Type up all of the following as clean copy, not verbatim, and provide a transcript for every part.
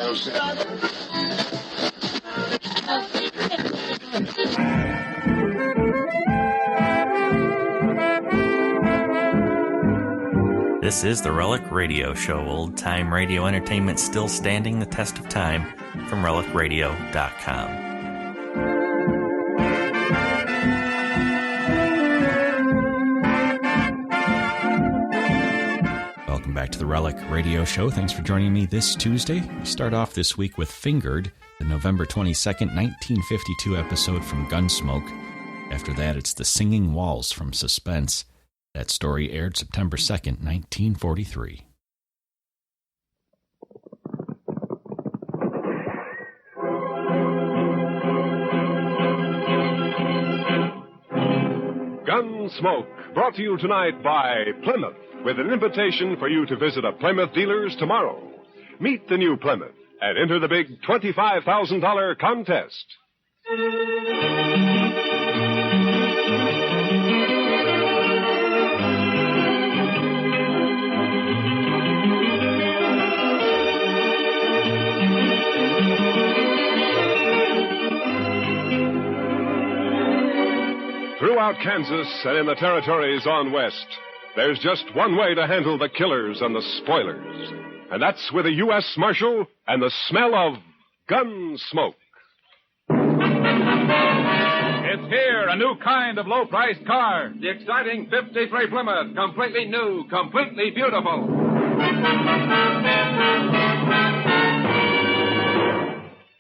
This is the Relic Radio Show, old-time radio entertainment still standing the test of time, from relicradio.com. Welcome back to the Relic Radio Show. Thanks for joining me this Tuesday. We start off this week with Fingered, the November 22nd, 1952 episode from Gunsmoke. After that, it's The Singing Walls from Suspense. That story aired September 2nd, 1943. Gunsmoke, brought to you tonight by Plymouth, with an invitation for you to visit a Plymouth dealer's tomorrow. Meet the new Plymouth and enter the big $25,000 contest. Throughout Kansas and in the territories on west, there's just one way to handle the killers and the spoilers. And that's with a U.S. Marshal and the smell of gun smoke. It's here, a new kind of low-priced car. The exciting 53 Plymouth, completely new, completely beautiful.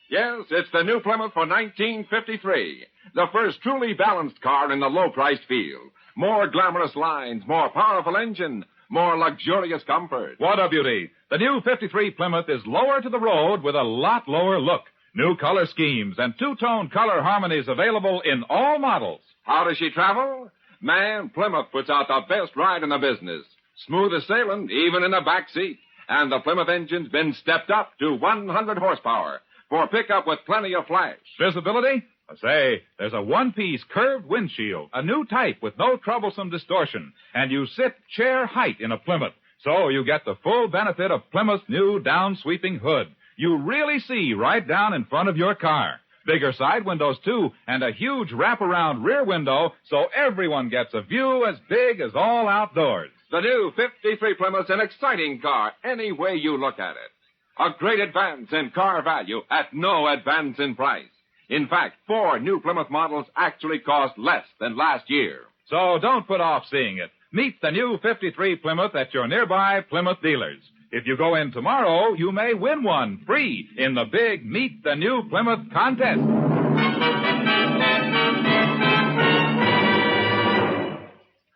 Yes, it's the new Plymouth for 1953. The first truly balanced car in the low-priced field. More glamorous lines, more powerful engine, more luxurious comfort. What a beauty. The new 53 Plymouth is lower to the road with a lot lower look. New color schemes and two-tone color harmonies available in all models. How does she travel? Man, Plymouth puts out the best ride in the business. Smooth as sailing, even in the back seat. And the Plymouth engine's been stepped up to 100 horsepower for pickup with plenty of flash. Visibility? Say, there's a one-piece curved windshield, a new type with no troublesome distortion, and you sit chair height in a Plymouth, so you get the full benefit of Plymouth's new down-sweeping hood. You really see right down in front of your car. Bigger side windows, too, and a huge wraparound rear window, so everyone gets a view as big as all outdoors. The new 53 Plymouth's an exciting car, any way you look at it. A great advance in car value at no advance in price. In fact, 4 new Plymouth models actually cost less than last year. So don't put off seeing it. Meet the new 53 Plymouth at your nearby Plymouth dealers. If you go in tomorrow, you may win one free in the big Meet the New Plymouth contest.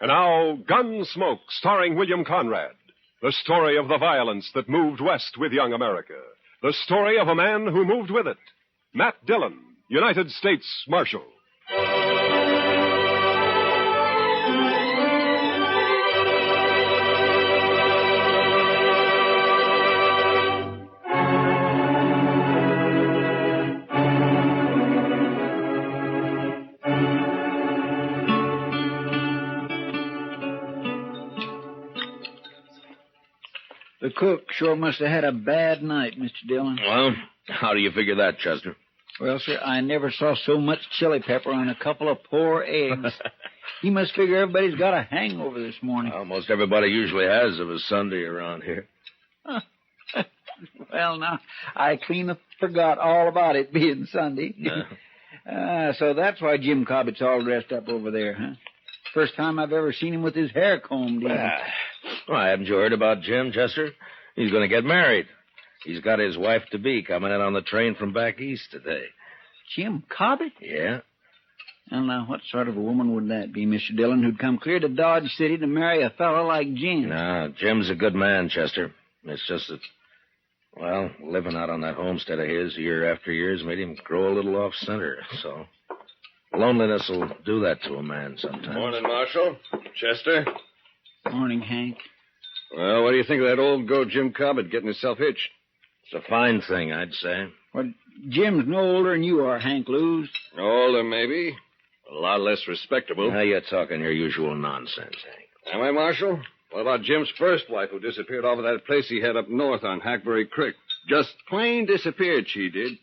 And now, Gunsmoke, starring William Conrad. The story of the violence that moved west with young America. The story of a man who moved with it. Matt Dillon, United States Marshal. The cook sure must have had a bad night, Mr. Dillon. Well, how do you figure that, Chester? Well, sir, I never saw so much chili pepper on a couple of poor eggs. He must figure everybody's got a hangover this morning. Almost everybody usually has of a Sunday around here. Well, now, I clean forgot all about it being Sunday. So that's why Jim Cobbett's all dressed up over there, huh? First time I've ever seen him with his hair combed in. Well, haven't you heard about Jim, Chester? He's going to get married. He's got his wife-to-be coming in on the train from back east today. Jim Cobbett? Yeah. Well, now, what sort of a woman would that be, Mr. Dillon, who'd come clear to Dodge City to marry a fellow like Jim? No, Jim's a good man, Chester. It's just that, well, living out on that homestead of his year after year has made him grow a little off-center, so... Loneliness will do that to a man sometimes. Morning, Marshal. Chester. Morning, Hank. Well, what do you think of that old goat Jim Cobbett getting himself hitched? It's a fine thing, I'd say. Well, Jim's no older than you are, Hank Lewis. Older, maybe. A lot less respectable. Now you're talking your usual nonsense, Hank. Am I, Marshal? What about Jim's first wife who disappeared off of that place he had up north on Hackberry Creek? Just plain disappeared, she did.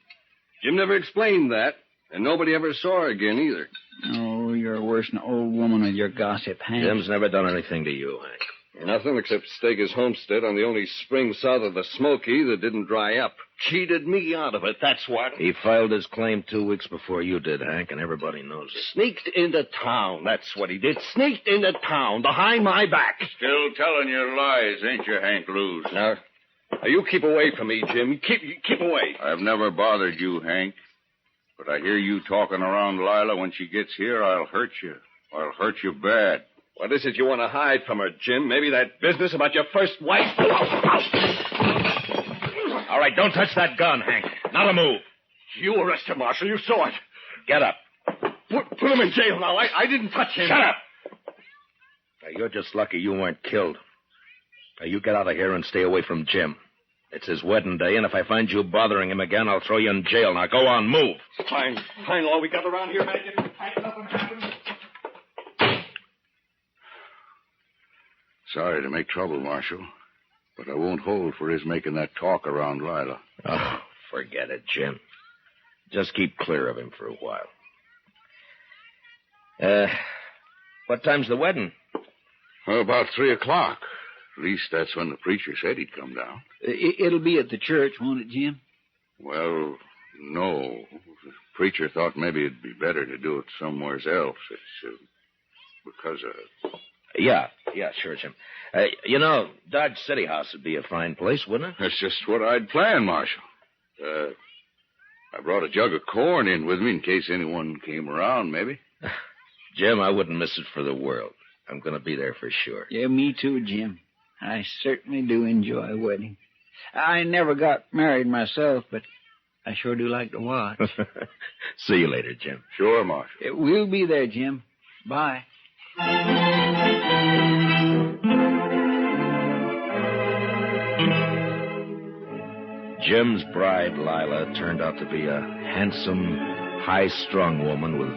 Jim never explained that, and nobody ever saw her again either. Oh, you're worse than an old woman with your gossip, Hank. Jim's never done anything to you, Hank. Nothing except stake his homestead on the only spring south of the Smoky that didn't dry up. Cheated me out of it, that's what. He filed his claim 2 weeks before you did, Hank, and everybody knows it. Sneaked into town, that's what he did. Sneaked into town behind my back. Still telling your lies, ain't you, Hank Luz? Now, you keep away from me, Jim. Keep away. I've never bothered you, Hank. But I hear you talking around Lila. When she gets here, I'll hurt you. I'll hurt you bad. What is it you want to hide from her, Jim? Maybe that business about your first wife? All right, don't touch that gun, Hank. Not a move. You arrest him, Marshal. You saw it. Get up. Put him in jail now. I didn't touch him. Shut up. Now, you're just lucky you weren't killed. Now, you get out of here and stay away from Jim. It's his wedding day, and if I find you bothering him again, I'll throw you in jail. Now, go on, move. Fine all we got around here, man. Nothing happens. Sorry to make trouble, Marshal, but I won't hold for his making that talk around Lila. Oh, forget it, Jim. Just keep clear of him for a while. What time's the wedding? About 3 o'clock. At least that's when the preacher said he'd come down. It'll be at the church, won't it, Jim? Well, no. The preacher thought maybe it'd be better to do it somewhere else. It's because of... Yeah, sure, Jim. Dodge City House would be a fine place, wouldn't it? That's just what I'd planned, Marshal. I brought a jug of corn in with me in case anyone came around, maybe. Jim, I wouldn't miss it for the world. I'm going to be there for sure. Yeah, me too, Jim. I certainly do enjoy weddings. I never got married myself, but I sure do like to watch. See you later, Jim. Sure, Marshal. We'll be there, Jim. Bye. Jim's bride, Lila, turned out to be a handsome, high-strung woman with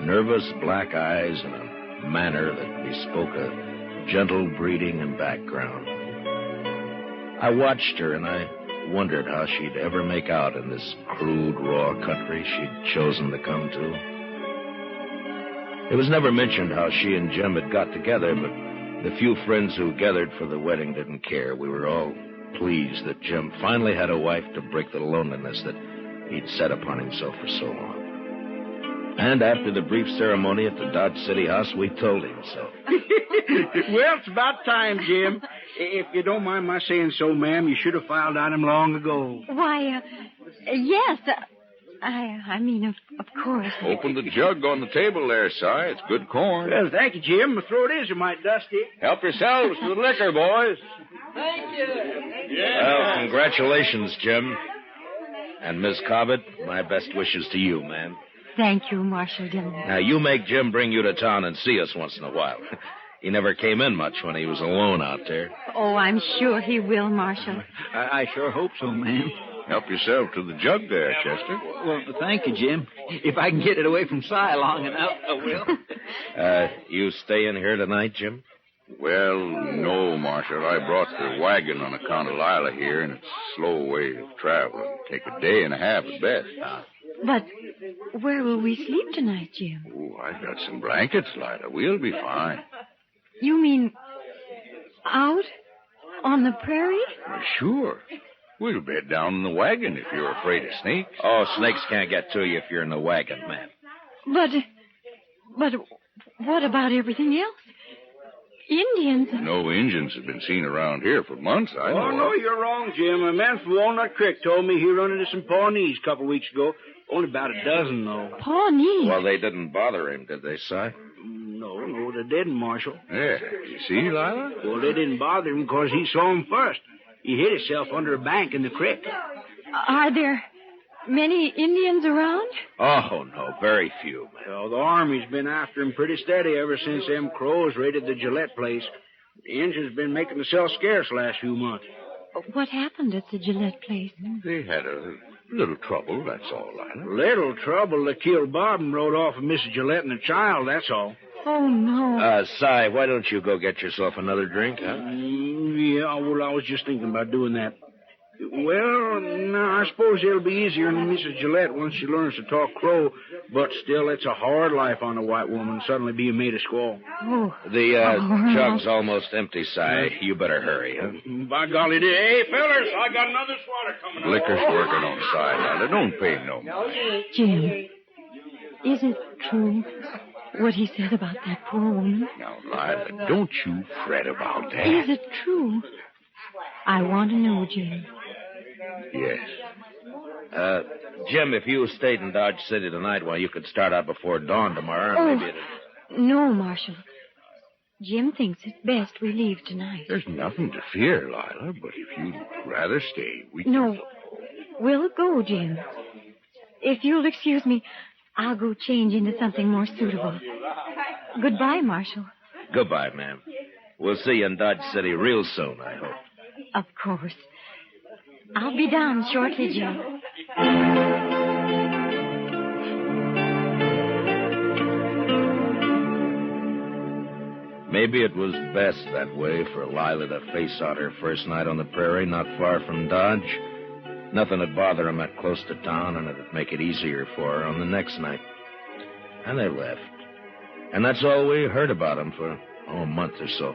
nervous black eyes and a manner that bespoke a gentle breeding and background. I watched her, and I wondered how she'd ever make out in this crude, raw country she'd chosen to come to. It was never mentioned how she and Jim had got together, but the few friends who gathered for the wedding didn't care. We were all pleased that Jim finally had a wife to break the loneliness that he'd set upon himself for so long. And after the brief ceremony at the Dodge City House, we told him so. Well, it's about time, Jim. If you don't mind my saying so, ma'am, you should have filed on him long ago. Why, yes. I mean, of course. Open the jug on the table there, Si. It's good corn. Well, thank you, Jim. My throat is a mite dusty. Help yourselves to the liquor, boys. Thank you. Well, congratulations, Jim. And Miss Cobbett, my best wishes to you, ma'am. Thank you, Marshal Dillon. Now, you make Jim bring you to town and see us once in a while. He never came in much when he was alone out there. Oh, I'm sure he will, Marshal. I sure hope so, ma'am. Help yourself to the jug there, Chester. Well, thank you, Jim. If I can get it away from Si long enough, I will. You stay in here tonight, Jim? Well, no, Marshal. I brought the wagon on account of Lila here, and it's a slow way of traveling. Take a day and a half at best. But where will we sleep tonight, Jim? Oh, I got some blankets, Lila. We'll be fine. You mean out on the prairie? Well, sure. We'll bed down in the wagon if you're afraid of snakes. Oh, snakes can't get to you if you're in the wagon, man. But what about everything else? Indians. No Indians have been seen around here for months, I know. Oh, no, you're wrong, Jim. A man from Walnut Creek told me he run into some Pawnees a couple of weeks ago. Only about a dozen, though. Pawnees? Well, they didn't bother him, did they, Si? No, they didn't, Marshal. Yeah. You see, Lila? Well, they didn't bother him because he saw him first. He hid himself under a bank in the creek. Are there many Indians around? Oh, no, very few, man. Well, the Army's been after him pretty steady ever since them crows raided the Gillette place. The Indians been making themselves scarce last few months. What happened at the Gillette place? They had a little trouble, that's all, Lila. Little trouble. They killed Bob and rode off with Mrs. Gillette and the child, that's all. Oh, no. Si, why don't you go get yourself another drink, huh? Yeah, well, I was just thinking about doing that. Well, no, I suppose it'll be easier on Mrs. Gillette once she learns to talk Crow, but still, it's a hard life on a white woman suddenly being made a squaw. Oh. The jug's almost empty, Si. You better hurry, huh? By golly, hey, fellers, I got another swatter coming up. Liquor's working on the side, Lila. Don't pay no mind. Jim, is it true what he said about that poor woman? Now, Lila, don't you fret about that. Is it true? I want to know, Jim. Yes. Jim, if you stayed in Dodge City tonight, well, you could start out before dawn tomorrow. Oh, Maybe no, Marshal. Jim thinks it's best we leave tonight. There's nothing to fear, Lila, but if you'd rather stay, we can... No, we'll go, Jim. If you'll excuse me, I'll go change into something more suitable. Goodbye, Marshal. Goodbye, ma'am. We'll see you in Dodge City real soon, I hope. Of course. I'll be down shortly, Jim. Maybe it was best that way for Lila to face out her first night on the prairie, not far from Dodge. Nothing would bother him that close to town, and it'd make it easier for her on the next night. And they left. And that's all we heard about them for, a month or so.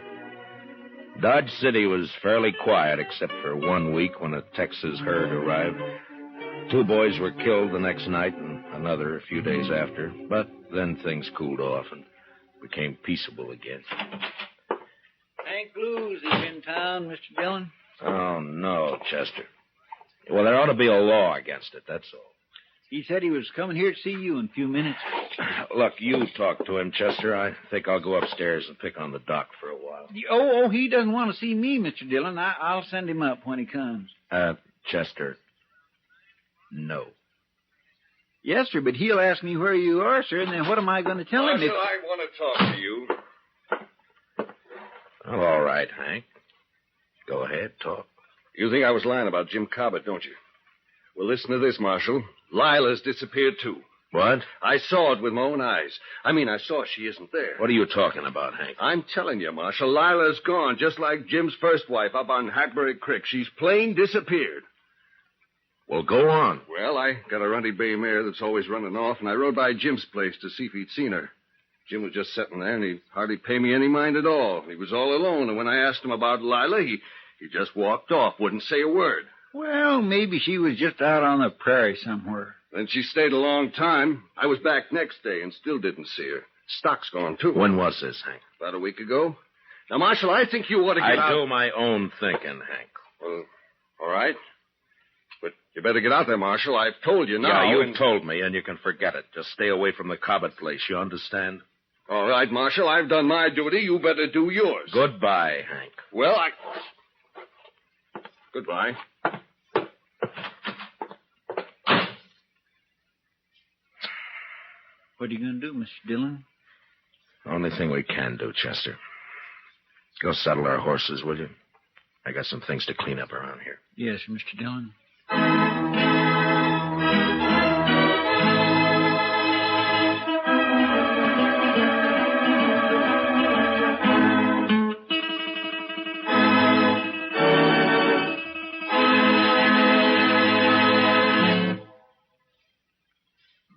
Dodge City was fairly quiet, except for 1 week when a Texas herd arrived. 2 boys were killed the next night, and another a few days after. But then things cooled off and became peaceable again. Hank Blues is in town, Mr. Dillon. Oh, no, Chester. Well, there ought to be a law against it, that's all. He said he was coming here to see you in a few minutes. Look, you talk to him, Chester. I think I'll go upstairs and pick on the doc for a while. Oh, he doesn't want to see me, Mr. Dillon. I'll send him up when he comes. Chester, no. Yes, sir, but he'll ask me where you are, sir, and then what am I going to tell him? Marshal, I want to talk to you. Oh, all right, Hank. Go ahead, talk. You think I was lying about Jim Cobbett, don't you? Well, listen to this, Marshal. Lila's disappeared, too. What? I saw it with my own eyes. I mean, I saw she isn't there. What are you talking about, Hank? I'm telling you, Marshal, Lila's gone, just like Jim's first wife up on Hackberry Creek. She's plain disappeared. Well, go on. Well, I got a runty bay mare that's always running off, and I rode by Jim's place to see if he'd seen her. Jim was just sitting there, and he hardly paid me any mind at all. He was all alone, and when I asked him about Lila, he just walked off, wouldn't say a word. Well, maybe she was just out on the prairie somewhere. Then she stayed a long time. I was back next day and still didn't see her. Stock's gone, too. When was this, Hank? About a week ago. Now, Marshal, I think you ought to get out. I do my own thinking, Hank. Well, all right. But you better get out there, Marshal. I've told you now. Yeah, you've told me, and you can forget it. Just stay away from the Cobbett place, you understand? All right, Marshal, I've done my duty. You better do yours. Goodbye, Hank. Well, Goodbye. What are you going to do, Mr. Dillon? Only thing we can do, Chester. Go saddle our horses, will you? I got some things to clean up around here. Yes, Mr. Dillon.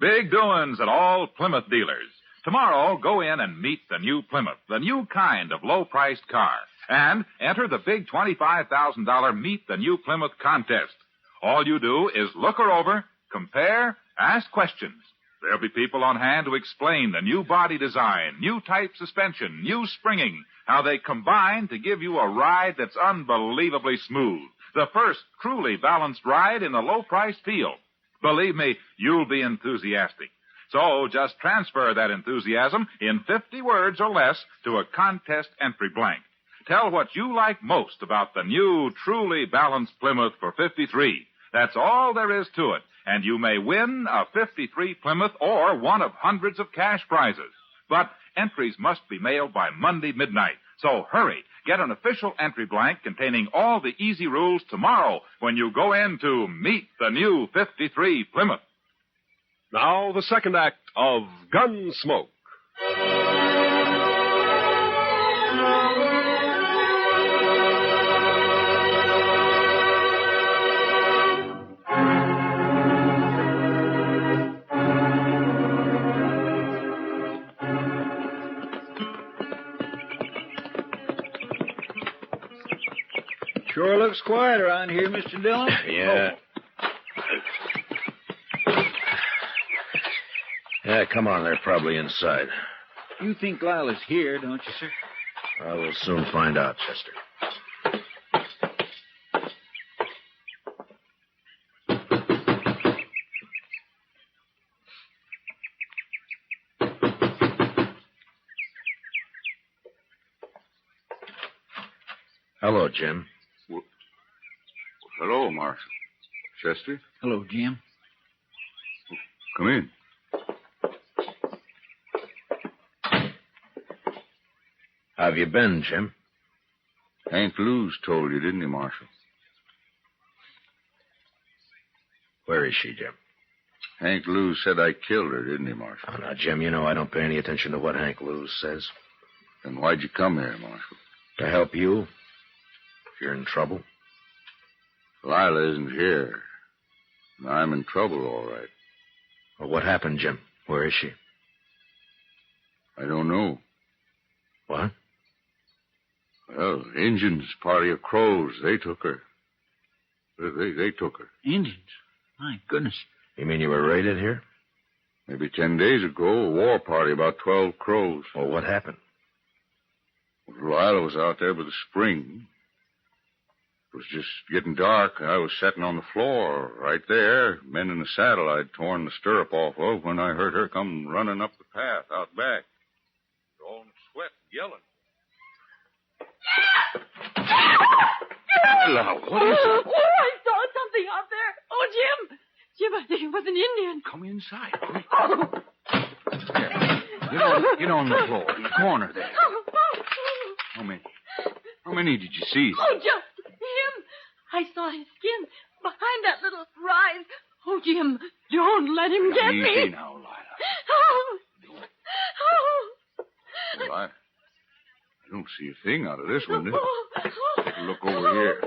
Big doings at all Plymouth dealers. Tomorrow, go in and meet the new Plymouth, the new kind of low-priced car. And enter the big $25,000 Meet the New Plymouth contest. All you do is look her over, compare, ask questions. There'll be people on hand to explain the new body design, new type suspension, new springing, how they combine to give you a ride that's unbelievably smooth. The first truly balanced ride in the low-priced field. Believe me, you'll be enthusiastic. So just transfer that enthusiasm in 50 words or less to a contest entry blank. Tell what you like most about the new, truly balanced Plymouth for 53. That's all there is to it. And you may win a 53 Plymouth or one of hundreds of cash prizes. But entries must be mailed by Monday midnight. So hurry. Get an official entry blank containing all the easy rules tomorrow when you go in to meet the new 53 Plymouth. Now, the second act of Gunsmoke. Sure looks quiet around here, Mr. Dillon. Yeah. Yeah, come on. They're probably inside. You think Lila's here, don't you, sir? I will soon find out, Chester. Hello, Jim. Hello, Marshal. Chester? Hello, Jim. Come in. How have you been, Jim? Hank Lewis told you, didn't he, Marshal? Where is she, Jim? Hank Lewis said I killed her, didn't he, Marshal? Oh, now, Jim, you know I don't pay any attention to what Hank Lewis says. Then why'd you come here, Marshal? To help you. If you're in trouble. Lila isn't here. And I'm in trouble, all right. Well, what happened, Jim? Where is she? I don't know. What? Well, Injuns, party of Crows, they took her. They took her. Indians? My goodness. You mean you were raided here? Maybe 10 days ago, a war party, about 12 Crows. Well, what happened? Well, Lila was out there by the spring. It was just getting dark. I was sitting on the floor right there, mending the saddle I'd torn the stirrup off of when I heard her come running up the path out back. All in sweat, yelling. Lila, what is it? Oh, I saw something out there. Oh, Jim. Jim, I think it was an Indian. Come inside. Oh. Get on the floor in the corner there. How many? How many did you see? Oh, just him. I saw his skin behind that little rise. Oh, Jim, don't let him get me. Easy now, Lila. Oh. Oh. Well, I don't see a thing out of this window. Take a look over here.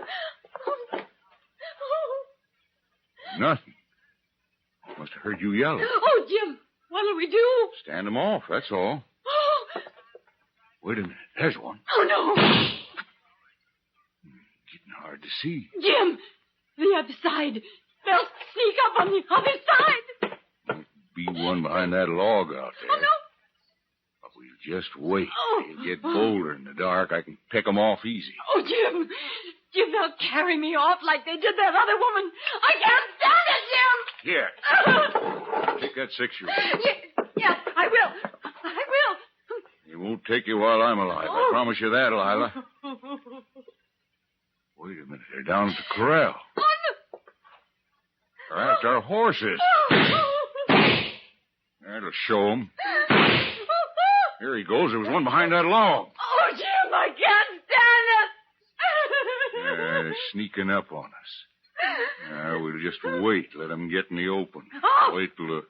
Nothing. Must have heard you yelling. Oh, Jim, what'll we do? Stand them off, that's all. Oh. Wait a minute. There's one. Oh, no. Getting hard to see. Jim, the other side. They'll sneak up on the other side. Might be one behind that log out there. Oh, no. But we'll just wait. Oh. They'll get bolder in the dark. I can pick them off easy. Oh, Jim. Jim, they'll carry me off like they did that other woman. I can't stand it, Jim. Here. Take that 6-year-old. Yes, I will. I will. He won't take you while I'm alive. I promise you that, Lila. Wait a minute. They're down at the corral. Oh, no. They're after our horses. That'll show them. Here he goes. There was one behind that log. Oh, Jim, I can't stand it. They're sneaking up on us. We'll just wait. Let them get in the open. Wait till a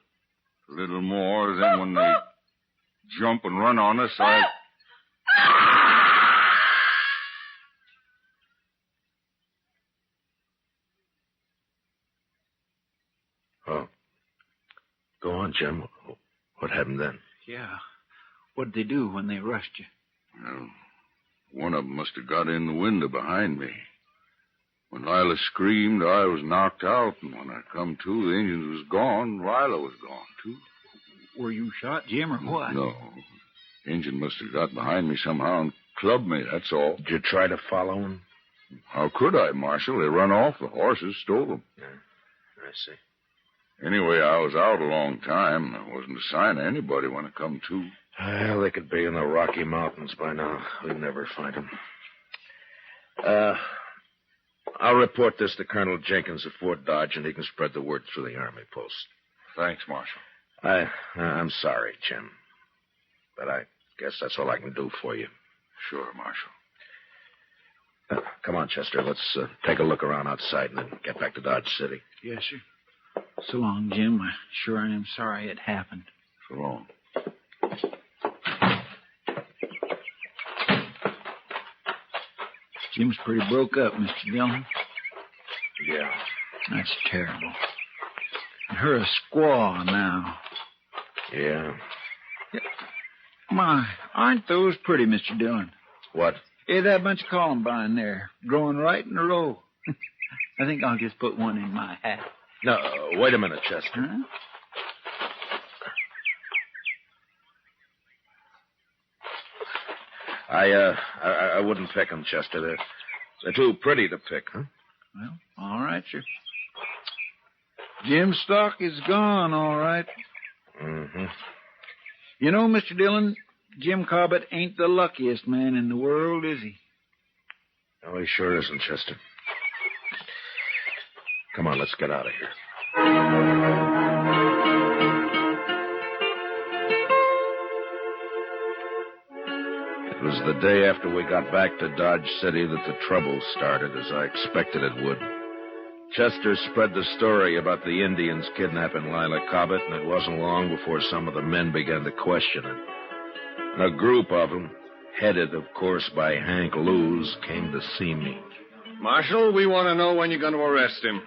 little more. Then when they jump and run on us, Oh. Go on, Jim. What happened then? Yeah. What'd they do when they rushed you? Well, one of them must have got in the window behind me. When Lila screamed, I was knocked out, and when I come to, the Indians was gone. Lila was gone, too. Were you shot, Jim, or what? No. Injun must have got behind me somehow and clubbed me, that's all. Did you try to follow him? How could I, Marshal? They run off. The horses stole them. Yeah, I see. Anyway, I was out a long time. There wasn't a sign of anybody when I come to. Well, they could be in the Rocky Mountains by now. We'd never find them. I'll report this to Colonel Jenkins at Fort Dodge, and he can spread the word through the army post. Thanks, Marshal. I'm sorry, Jim. But I guess that's all I can do for you. Sure, Marshal. Come on, Chester. Let's take a look around outside and then get back to Dodge City. Yes, sir. So long, Jim. I sure am sorry it happened. So long. Jim's pretty broke up, Mr. Dillon. Yeah. That's terrible. And her a squaw now. Yeah. My, aren't those pretty, Mr. Dillon? What? Hey, that bunch of columbine there, growing right in a row. I think I'll just put one in my hat. No, wait a minute, Chester. Huh? I wouldn't pick them, Chester. They're too pretty to pick, huh? Well, all right, sir. Jim's stock is gone, all right. Mm-hmm. You know, Mr. Dillon, Jim Cobbett ain't the luckiest man in the world, is he? No, he sure isn't, Chester. Come on, let's get out of here. It was the day after we got back to Dodge City that the trouble started, as I expected it would. Chester spread the story about the Indians kidnapping Lila Cobbett, and it wasn't long before some of the men began to question it. And a group of them, headed, of course, by Hank Lewis, came to see me. Marshal, we want to know when you're going to arrest him.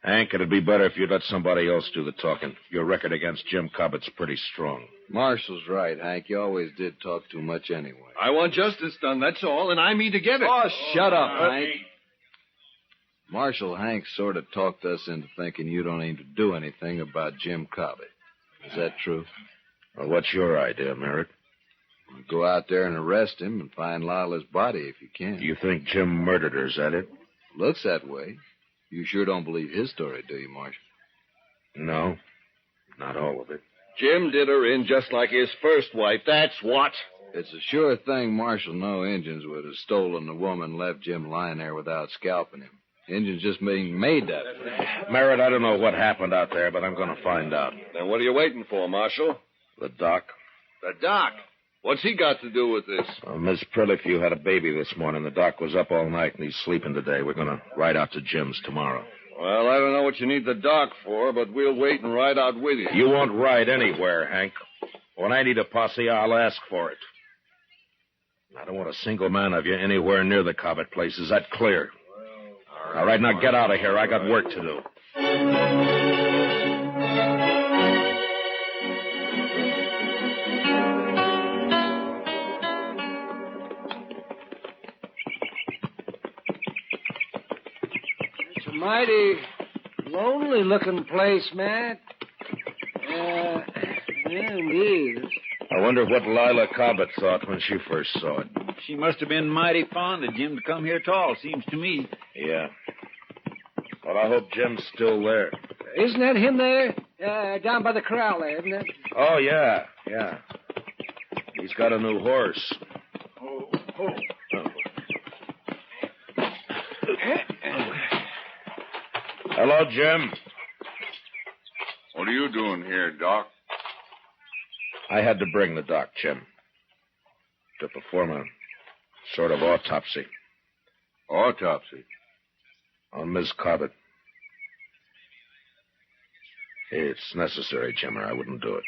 Hank, it'd be better if you'd let somebody else do the talking. Your record against Jim Cobbett's pretty strong. Marshall's right, Hank. You always did talk too much anyway. I want justice done, that's all, and I mean to get it. Oh, shut up, Hank. Marshal, Hank sort of talked us into thinking you don't aim to do anything about Jim Cobbett. Is that true? Well, what's your idea, Merritt? Go out there and arrest him and find Lila's body if you can. You think Jim murdered her, is that it? Looks that way. You sure don't believe his story, do you, Marshal? No, not all of it. Jim did her in just like his first wife, that's what. It's a sure thing, Marshal. No Injuns would have stolen the woman and left Jim lying there without scalping him. Injuns just being made that way. Merritt, I don't know what happened out there, but I'm going to find out. Then what are you waiting for, Marshal? The doc. The doc? What's he got to do with this? Miss Prillifew had a baby this morning. The doc was up all night, and he's sleeping today. We're going to ride out to Jim's tomorrow. Well, I don't know what you need the doc for, but we'll wait and ride out with you. You won't ride anywhere, Hank. When I need a posse, I'll ask for it. I don't want a single man of you anywhere near the Cobbett place. Is that clear? All right, now get out of here. I got work to do. It's a mighty lonely-looking place, Matt. Yeah, indeed. I wonder what Lila Cobbett thought when she first saw it. She must have been mighty fond of Jim to come here at all, seems to me. Yeah. Well, I hope Jim's still there. Isn't that him there? Down by the corral there, isn't it? Oh, yeah. He's got a new horse. Hello, Jim. What are you doing here, Doc? I had to bring the doc, Jim, to perform a sort of autopsy. Autopsy? On Miss Cobbett. It's necessary, Jim, or I wouldn't do it.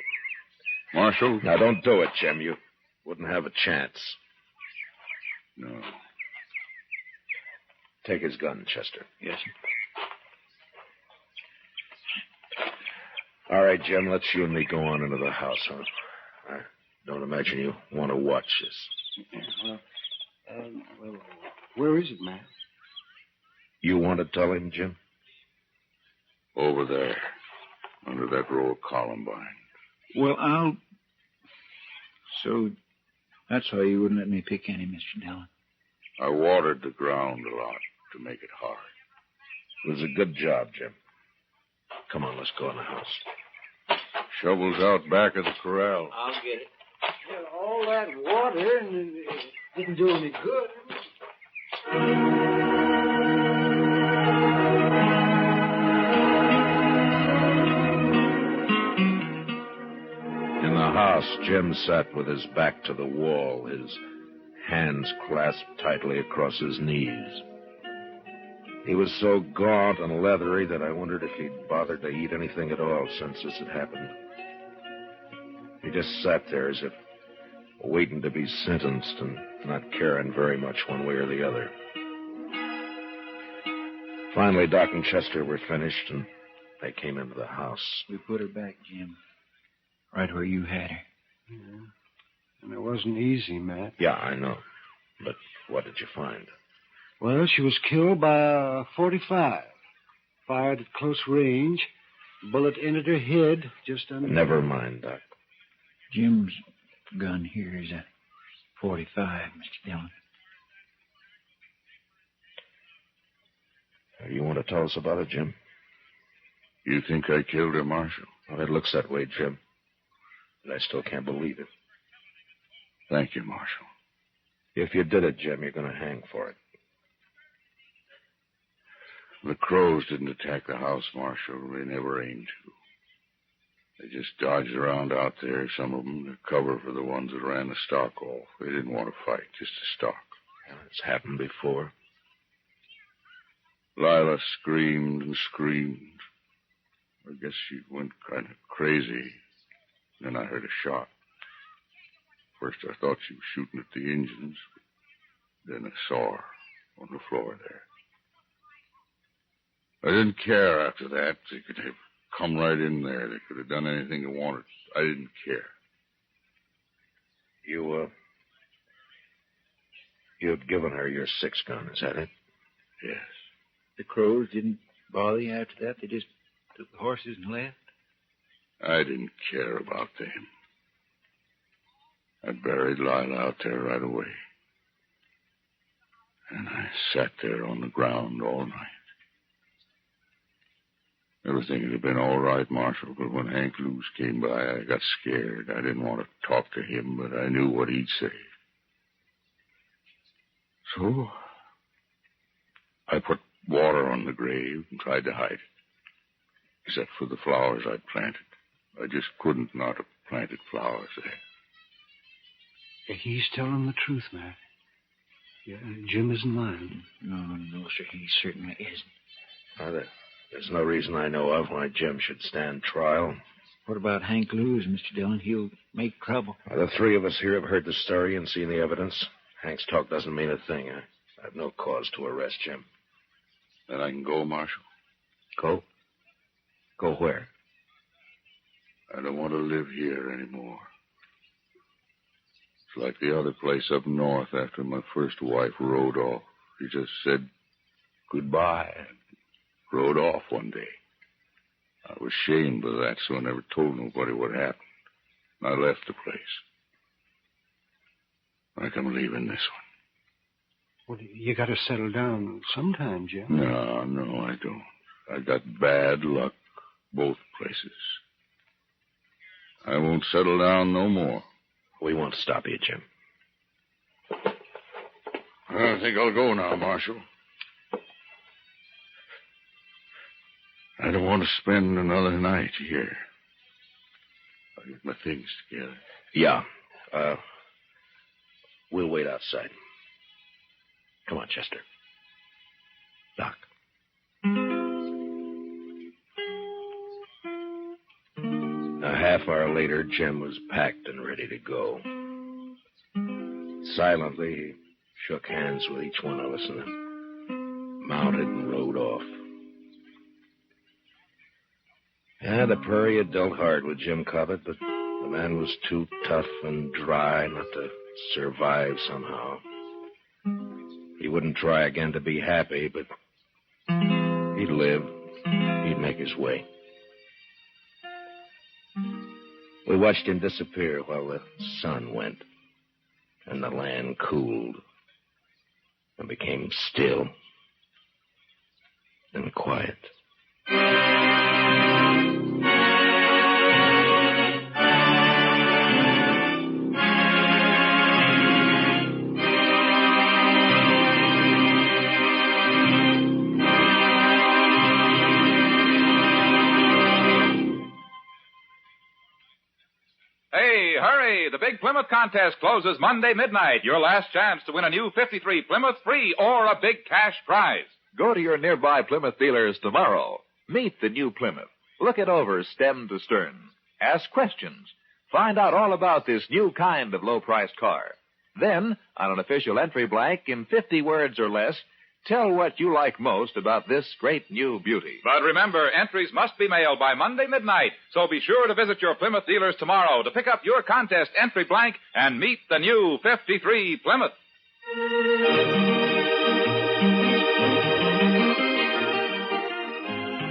Marshal? Now, don't do it, Jim. You wouldn't have a chance. No. Take his gun, Chester. Yes, sir. All right, Jim, let's you and me go on into the house, huh? I don't imagine you want to watch this. Well, where is it, Matt? You want to tell him, Jim? Over there, under that row of columbine. Well, So, that's why you wouldn't let me pick any, Mr. Dillon. I watered the ground a lot to make it hard. It was a good job, Jim. Come on, let's go in the house. Shovel's out back of the corral. I'll get it. Well, all that water and it didn't do any good. In the house, Jim sat with his back to the wall, his hands clasped tightly across his knees. He was so gaunt and leathery that I wondered if he'd bothered to eat anything at all since this had happened. He just sat there as if waiting to be sentenced and not caring very much one way or the other. Finally, Doc and Chester were finished, and they came into the house. We put her back, Jim. Right where you had her. Yeah. And it wasn't easy, Matt. Yeah, I know. But what did you find? Well, she was killed by a .45. Fired at close range. Bullet entered her head just under... Never mind, Doc. Jim's gun here is a .45, Mr. Dillon. You want to tell us about it, Jim? You think I killed her, Marshal? Well, it looks that way, Jim. But I still can't believe it. Thank you, Marshal. If you did it, Jim, you're going to hang for it. The crows didn't attack the house, Marshal. They never aimed to. They just dodged around out there, some of them, to cover for the ones that ran the stock off. They didn't want to fight, just to stalk. Yeah, it's happened before. Lila screamed and screamed. I guess she went kind of crazy. Then I heard a shot. First I thought she was shooting at the engines. Then I saw her on the floor there. I didn't care after that. They could have come right in there. They could have done anything they wanted. I didn't care. You had given her your 6 gun, is that it? Yes. The crows didn't bother you after that? They just took the horses and left? I didn't care about them. I buried Lila out there right away. And I sat there on the ground all night. Everything would have been all right, Marshal, but when Hank Lewis came by, I got scared. I didn't want to talk to him, but I knew what he'd say. So, I put water on the grave and tried to hide it, except for the flowers I'd planted. I just couldn't not have planted flowers there. He's telling the truth, Matt. Yeah, Jim isn't lying. No, sir, he certainly isn't. There's no reason I know of why Jim should stand trial. What about Hank Lewis, Mr. Dillon? He'll make trouble. The 3 of us here have heard the story and seen the evidence. Hank's talk doesn't mean a thing. I have no cause to arrest Jim. Then I can go, Marshal. Go? Go where? I don't want to live here anymore. It's like the other place up north after my first wife rode off. She just said goodbye and rode off one day. I was ashamed of that, so I never told nobody what happened. I left the place. Like I'm leaving this one. Well, you got to settle down sometime, Jim. No, I don't. I got bad luck both places. I won't settle down no more. We won't stop you, Jim. I think I'll go now, Marshal. I don't want to spend another night here. I'll get my things together. Yeah. We'll wait outside. Come on, Chester. Doc. A half hour later, Jim was packed and ready to go. Silently, he shook hands with each one of us and then mounted and rode off. Yeah, the prairie had dealt hard with Jim Cobbett, but the man was too tough and dry not to survive somehow. He wouldn't try again to be happy, but he'd live. He'd make his way. We watched him disappear while the sun went, and the land cooled and became still and quiet. Hey, hurry! The Big Plymouth contest closes Monday midnight. Your last chance to win a new 53 Plymouth free or a big cash prize. Go to your nearby Plymouth dealers tomorrow. Meet the new Plymouth. Look it over stem to stern. Ask questions. Find out all about this new kind of low-priced car. Then, on an official entry blank in 50 words or less, tell what you like most about this great new beauty. But remember, entries must be mailed by Monday midnight, so be sure to visit your Plymouth dealers tomorrow to pick up your contest entry blank and meet the new 53 Plymouth.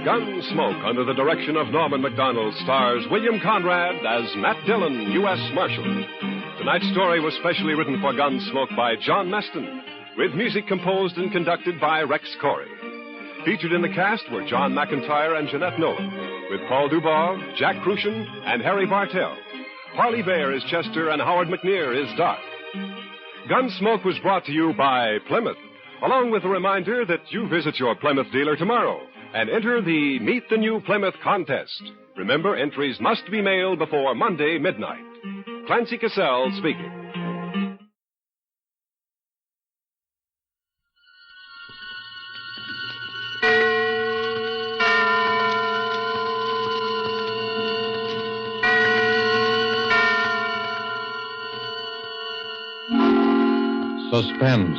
Gunsmoke, under the direction of Norman MacDonald, stars William Conrad as Matt Dillon, U.S. Marshal. Tonight's story was specially written for Gunsmoke by John Meston, with music composed and conducted by Rex Corey. Featured in the cast were John McIntyre and Jeanette Nolan, with Paul Dubov, Jack Crucian, and Harry Bartell. Harley Bayer is Chester, and Howard McNear is Doc. Gunsmoke was brought to you by Plymouth, along with a reminder that you visit your Plymouth dealer tomorrow and enter the Meet the New Plymouth contest. Remember, entries must be mailed before Monday midnight. Clancy Cassell speaking. Suspense.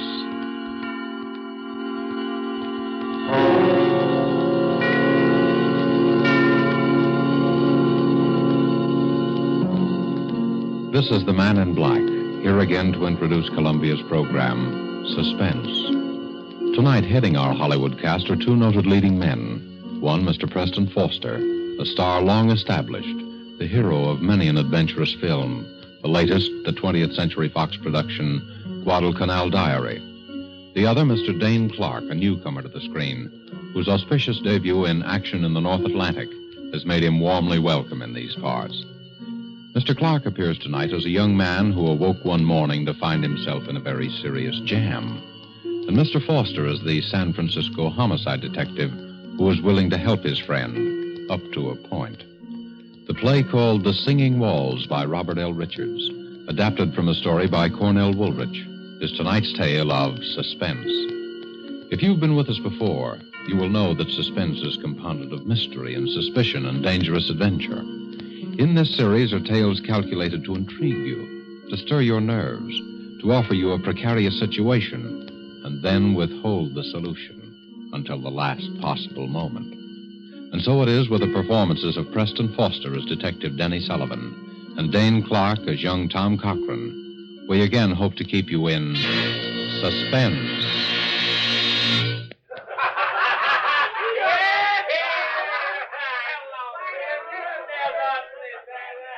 This is the Man in Black, here again to introduce Columbia's program, Suspense. Tonight, heading our Hollywood cast are two noted leading men. One, Mr. Preston Foster, a star long established, the hero of many an adventurous film, the latest, the 20th Century Fox production, Guadalcanal Diary. The other, Mr. Dane Clark, a newcomer to the screen, whose auspicious debut in Action in the North Atlantic has made him warmly welcome in these parts. Mr. Clark appears tonight as a young man who awoke one morning to find himself in a very serious jam. And Mr. Foster is the San Francisco homicide detective who is willing to help his friend, up to a point. The play called The Singing Walls by Robert L. Richards, adapted from a story by Cornell Woolrich, is tonight's tale of suspense. If you've been with us before, you will know that suspense is compounded of mystery and suspicion and dangerous adventure. In this series are tales calculated to intrigue you, to stir your nerves, to offer you a precarious situation, and then withhold the solution until the last possible moment. And so it is with the performances of Preston Foster as Detective Denny Sullivan and Dane Clark as young Tom Cochran. We again hope to keep you in suspense.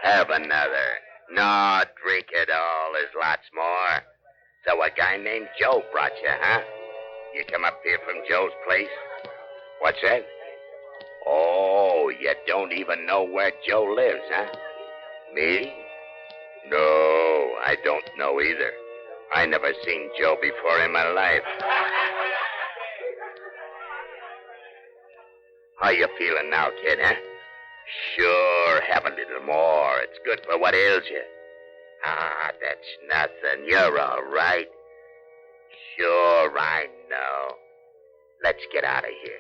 Have another. No, drink it all. There's lots more. So a guy named Joe brought you, huh? You come up here from Joe's place? What's that? Oh, you don't even know where Joe lives, huh? Me? No, I don't know either. I never seen Joe before in my life. How you feeling now, kid, huh? Sure, have a little more. It's good for what ails you. Ah, that's nothing. You're all right. Sure, I know. Let's get out of here.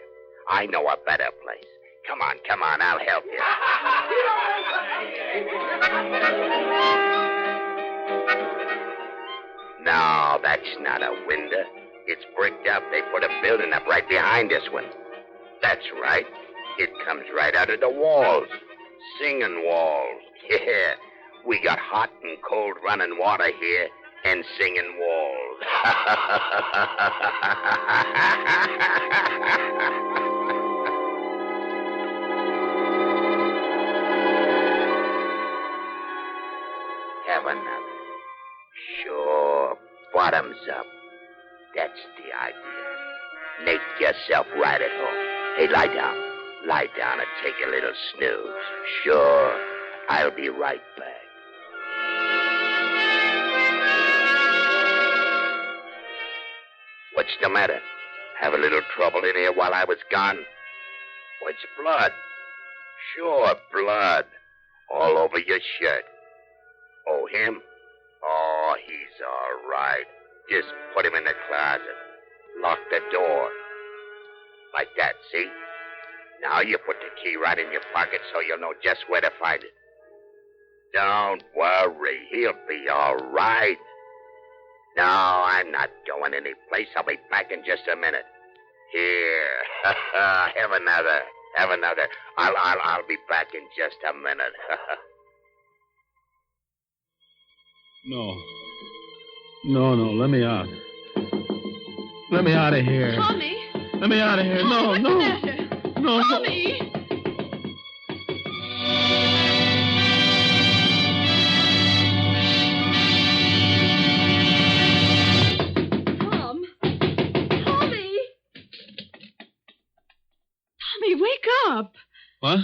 I know a better place. Come on, I'll help you. No, that's not a window. It's bricked up. They put a building up right behind this one. That's right. It comes right out of the walls. Singing walls. Yeah. We got hot and cold running water here and singing walls. Have another. Sure. Bottoms up. That's the idea. Make yourself right at home. Hey, lie down. Lie down and take a little snooze. Sure. I'll be right back. What's the matter? Have a little trouble in here while I was gone? Oh, it's blood. Sure, blood. All over your shirt. Oh, him? Oh, he's all right. Just put him in the closet. Lock the door. Like that, see? Now you put the key right in your pocket so you'll know just where to find it. Don't worry. He'll be all right. No, I'm not going anyplace. I'll be back in just a minute. Here. Have another. Have another. I'll be back in just a minute. No, let me out. Let me out of here. Tommy. Let me out of here. Tommy, No, what's no. the matter? No, no. Tommy. Tom. Tommy. Tommy, wake up. What?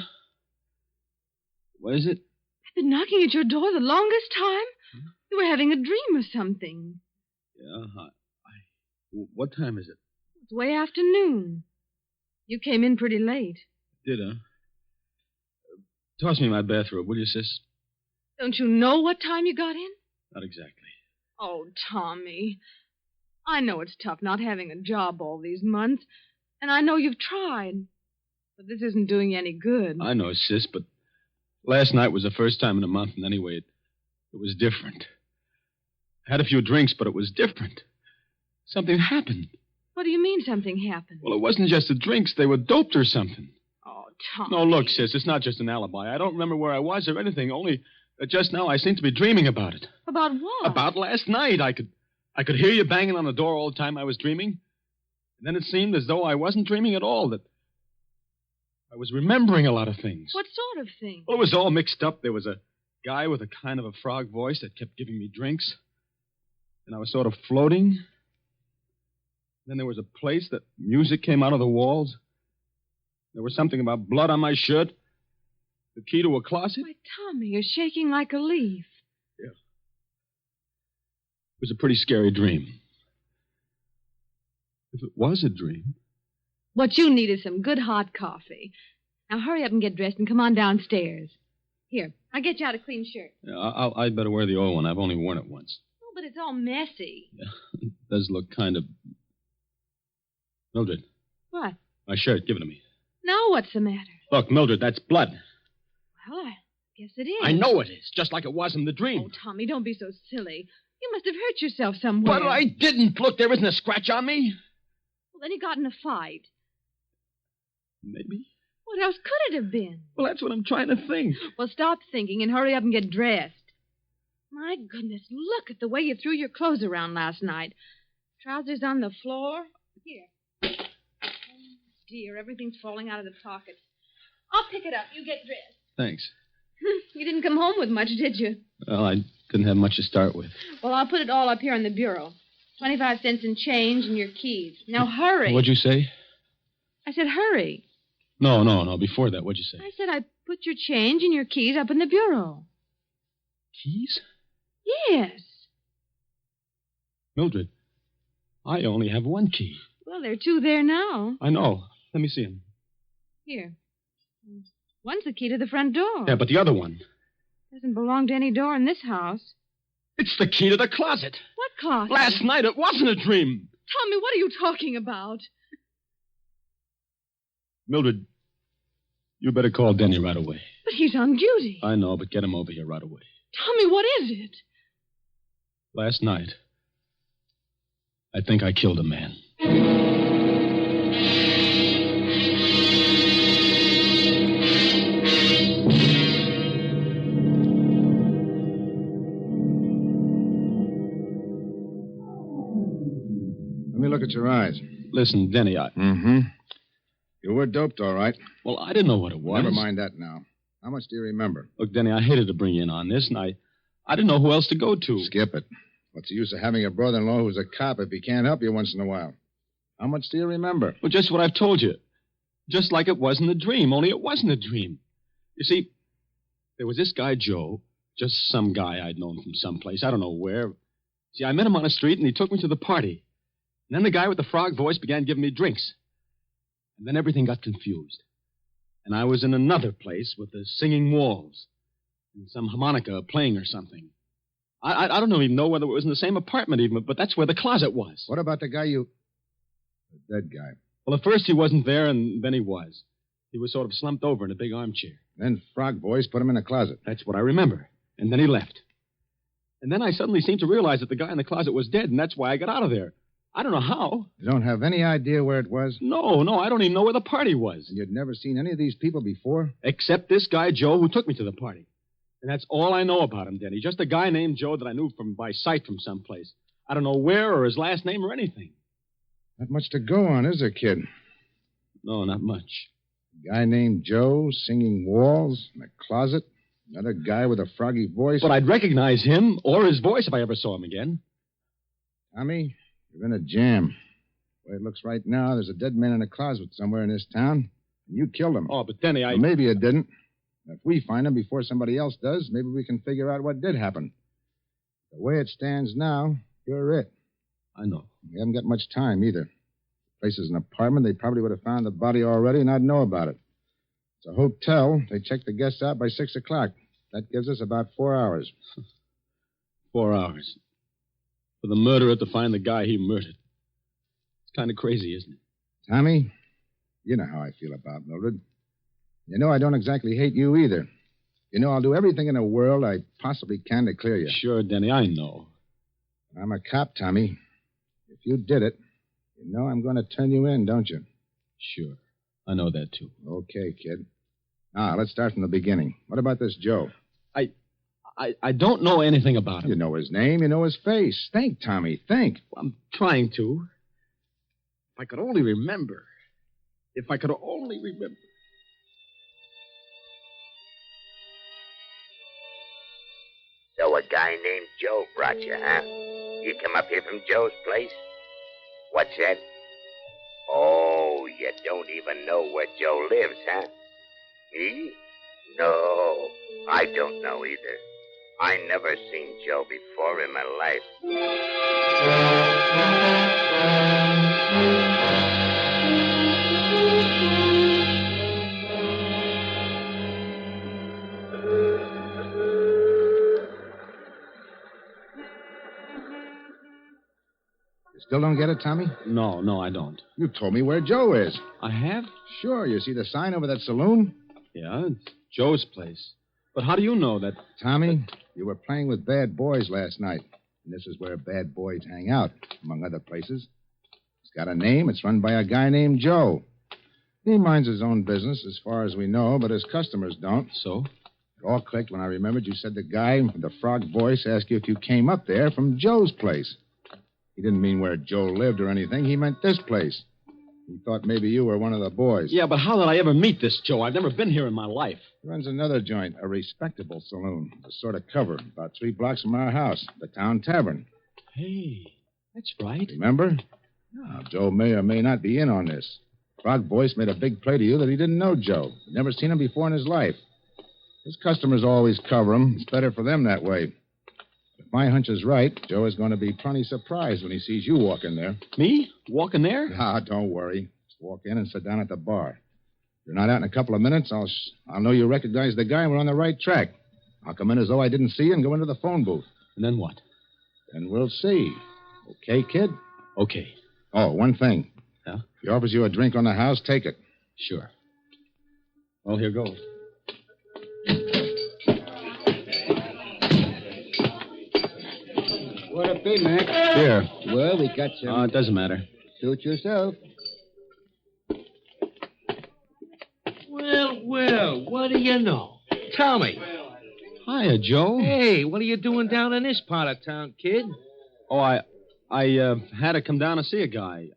What is it? I've been knocking at your door the longest time. You were having a dream or something. Yeah, what time is it? It's way afternoon. You came in pretty late. Did I? Toss me my bathrobe, will you, sis? Don't you know what time you got in? Not exactly. Oh, Tommy. I know it's tough not having a job all these months, and I know you've tried. But this isn't doing you any good. I know, sis, but last night was the first time in a month, and anyway, it was different. I had a few drinks, but it was different. Something happened. What do you mean something happened? Well, it wasn't just the drinks. They were doped or something. Oh, Tommy. No, look, sis, it's not just an alibi. I don't remember where I was or anything, only that just now I seem to be dreaming about it. About what? About last night. I could hear you banging on the door all the time I was dreaming. And then it seemed as though I wasn't dreaming at all, that I was remembering a lot of things. What sort of thing? Well, it was all mixed up. There was a guy with a kind of a frog voice that kept giving me drinks. And I was sort of floating. Then there was a place that music came out of the walls. There was something about blood on my shirt. The key to a closet. Why, Tommy, you're shaking like a leaf. Yeah. It was a pretty scary dream. If it was a dream. What you need is some good hot coffee. Now hurry up and get dressed and come on downstairs. Here, I'll get you out a clean shirt. Yeah, I'd better wear the old one. I've only worn it once. Oh, but it's all messy. Yeah, it does look kind of... Mildred, What? my shirt, give it to me. Now what's the matter? Look, Mildred, that's blood. Well, I guess it is. I know it is, just like it was in the dream. Oh, Tommy, don't be so silly. You must have hurt yourself somewhere. But I didn't. Look, there isn't a scratch on me. Well, then you got in a fight. Maybe. What else could it have been? Well, that's what I'm trying to think. Well, stop thinking and hurry up and get dressed. My goodness, look at the way you threw your clothes around last night. Trousers on the floor. Here. Oh, dear, everything's falling out of the pockets. I'll pick it up. You get dressed. Thanks. You didn't come home with much, did you? Well, I didn't have much to start with. Well, I'll put it all up here on the bureau. 25 cents in change and your keys. Now, hurry. What'd you say? I said hurry. No. Before that, what'd you say? I said I put your change and your keys up in the bureau. Keys? Yes. Mildred, I only have one key. Well, there are two there now. I know. Let me see them. Here. One's the key to the front door. Yeah, but the other one. Doesn't belong to any door in this house. It's the key to the closet. What closet? Last night it wasn't a dream. Tommy, what are you talking about? Mildred, you better call Denny right away. But he's on duty. I know, but get him over here right away. Tommy, what is it? Last night, I think I killed a man. Let me look at your eyes. Listen, Denny, Mm-hmm. You were doped, all right. Well, I didn't know what it was. Never mind that now. How much do you remember? Look, Denny, I hated to bring you in on this, and I didn't know who else to go to. Skip it. What's the use of having a brother-in-law who's a cop if he can't help you once in a while? How much do you remember? Well, just what I've told you. Just like it was in the dream, only it wasn't a dream. You see, there was this guy, Joe, just some guy I'd known from someplace, I don't know where. See, I met him on the street, and he took me to the party. And then the guy with the frog voice began giving me drinks. And then everything got confused. And I was in another place with the singing walls and some harmonica playing or something. I don't even know whether it was in the same apartment even, but that's where the closet was. What about the guy The dead guy. Well, at first he wasn't there, and then he was. He was sort of slumped over in a big armchair. Then Frog Voice put him in a closet. That's what I remember. And then he left. And then I suddenly seemed to realize that the guy in the closet was dead, and that's why I got out of there. I don't know how. You don't have any idea where it was? No, I don't even know where the party was. And you'd never seen any of these people before? Except this guy, Joe, who took me to the party. And that's all I know about him, Denny. Just a guy named Joe that I knew by sight from someplace. I don't know where or his last name or anything. Not much to go on, is there, kid? No, not much. A guy named Joe, singing walls, in a closet. Another guy with a froggy voice. But I'd recognize him or his voice if I ever saw him again. Tommy, you're in a jam. The way it looks right now, there's a dead man in a closet somewhere in this town. And you killed him. Oh, but Denny, Well, maybe you didn't. If we find him before somebody else does, maybe we can figure out what did happen. The way it stands now, you're it. I know. We haven't got much time, either. The place is an apartment. They probably would have found the body already, and I'd know about it. It's a hotel. They check the guests out by 6 o'clock. That gives us about 4 hours. 4 hours. For the murderer to find the guy he murdered. It's kind of crazy, isn't it? Tommy, you know how I feel about Mildred. You know I don't exactly hate you either. You know I'll do everything in the world I possibly can to clear you. Sure, Denny, I know. I'm a cop, Tommy. If you did it, you know I'm going to turn you in, don't you? Sure. I know that, too. Okay, kid. Now, let's start from the beginning. What about this Joe? I don't know anything about him. You know his name. You know his face. Think, Tommy. Think. I'm trying to. If I could only remember. If I could only remember. So a guy named Joe brought you, huh? You come up here from Joe's place? What's that? Oh, you don't even know where Joe lives, huh? Me? No, I don't know either. I never seen Joe before in my life. You still don't get it, Tommy? No, I don't. You told me where Joe is. I have? Sure. You see the sign over that saloon? Yeah, it's Joe's place. But how do you know that? Tommy, you were playing with bad boys last night. And this is where bad boys hang out, among other places. It's got a name. It's run by a guy named Joe. He minds his own business, as far as we know, but his customers don't. So? It all clicked when I remembered you said the guy with the frog voice asked you if you came up there from Joe's place. He didn't mean where Joe lived or anything. He meant this place. He thought maybe you were one of the boys. Yeah, but how did I ever meet this Joe? I've never been here in my life. He runs another joint, a respectable saloon, a sort of cover, about 3 blocks from our house, the town tavern. Hey, that's right. Remember? Now, Joe may or may not be in on this. Frog Voice made a big play to you that he didn't know Joe. He'd never seen him before in his life. His customers always cover him. It's better for them that way. If my hunch is right, Joe is going to be plenty surprised when he sees you walk in there. Me? Walk in there? Ah, don't worry. Just walk in and sit down at the bar. If you're not out in a couple of minutes, I'll know you recognize the guy and we're on the right track. I'll come in as though I didn't see you and go into the phone booth. And then what? Then we'll see. Okay, kid? Okay. Oh, one thing. Yeah? If he offers you a drink on the house, take it. Sure. Well, here goes. What a be, Mac? Here. Well, we got some. It doesn't matter. Suit yourself. Well, what do you know? Tell me. Hiya, Joe. Hey, what are you doing down in this part of town, kid? Oh, I had to come down to see a guy.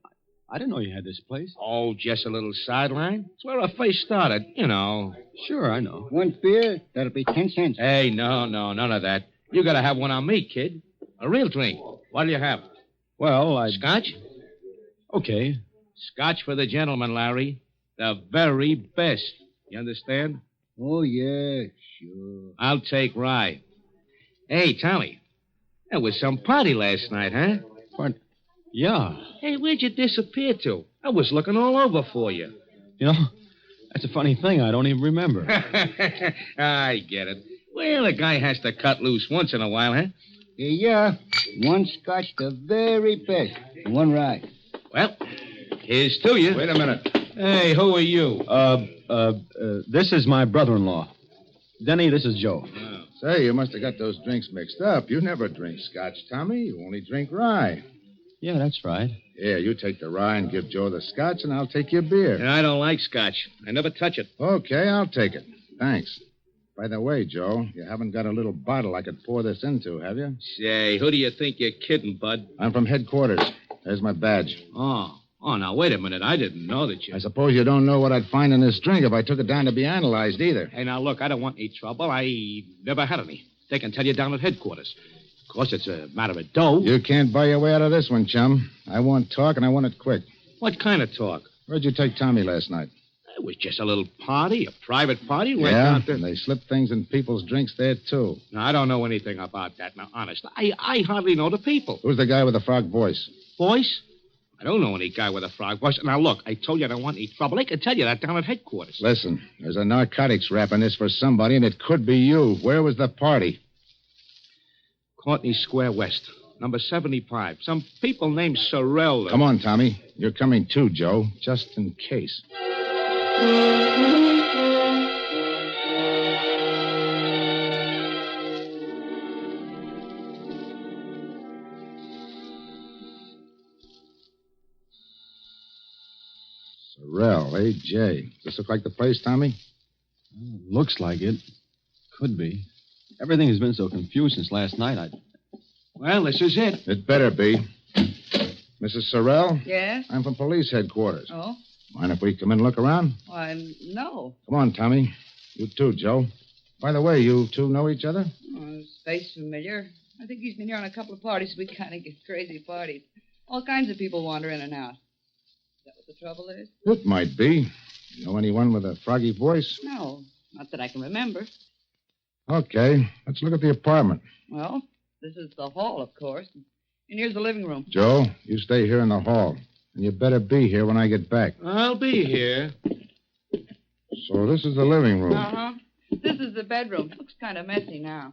I didn't know you had this place. Oh, just a little sideline. It's where I first started, you know. Sure, I know. One beer, that'll be 10 cents. Hey, no, none of that. You gotta have one on me, kid. A real drink. What'll you have? Well, Scotch? Okay. Scotch for the gentleman, Larry. The very best. You understand? Oh, yeah, sure. I'll take rye. Hey, Tommy. There was some party last night, huh? What? Yeah. Hey, where'd you disappear to? I was looking all over for you. You know, that's a funny thing. I don't even remember. I get it. Well, a guy has to cut loose once in a while, huh? Yeah. One Scotch, the very best. And one rye. Well, here's to you. Wait a minute. Hey, who are you? This is my brother-in-law. Denny, this is Joe. Oh. Say, you must have got those drinks mixed up. You never drink Scotch, Tommy. You only drink rye. Yeah, that's right. Here, you take the rye and give Joe the Scotch, and I'll take your beer. And I don't like Scotch. I never touch it. Okay, I'll take it. Thanks. By the way, Joe, you haven't got a little bottle I could pour this into, have you? Say, who do you think you're kidding, Bud? I'm from headquarters. There's my badge. Oh, now, wait a minute. I didn't know that you... I suppose you don't know what I'd find in this drink if I took it down to be analyzed either. Hey, now, look, I don't want any trouble. I never had any. They can tell you down at headquarters. Of course, it's a matter of dough. You can't buy your way out of this one, chum. I want talk, and I want it quick. What kind of talk? Where'd you take Tommy last night? It was just a little party, a private party. Right Yeah, down to... and they slipped things in people's drinks there, too. Now, I don't know anything about that. Now, honest, I hardly know the people. Who's the guy with the frog voice? Voice? I don't know any guy with a frog voice. Now, look, I told you I don't want any trouble. They can tell you that down at headquarters. Listen, there's a narcotics rap in this for somebody, and it could be you. Where was the party? Courtney Square West, number 75. Some people named Sorrell. Come on, Tommy. You're coming too, Joe, just in case. Sorrell, A.J. Does this look like the place, Tommy? Looks like it. Could be. Everything has been so confused since last night, Well, this is it. It better be. Mrs. Sorrell? Yes? I'm from police headquarters. Oh? Mind if we come in and look around? Why, no. Come on, Tommy. You too, Joe. By the way, you two know each other? Oh, his face familiar. I think he's been here on a couple of parties. We kind of get crazy parties. All kinds of people wander in and out. Is that what the trouble is? It might be. Know anyone with a froggy voice? No, not that I can remember. Okay, let's look at the apartment. Well, this is the hall, of course. And here's the living room. Joe, you stay here in the hall. And you better be here when I get back. I'll be here. So this is the living room. Uh-huh. This is the bedroom. Looks kind of messy now.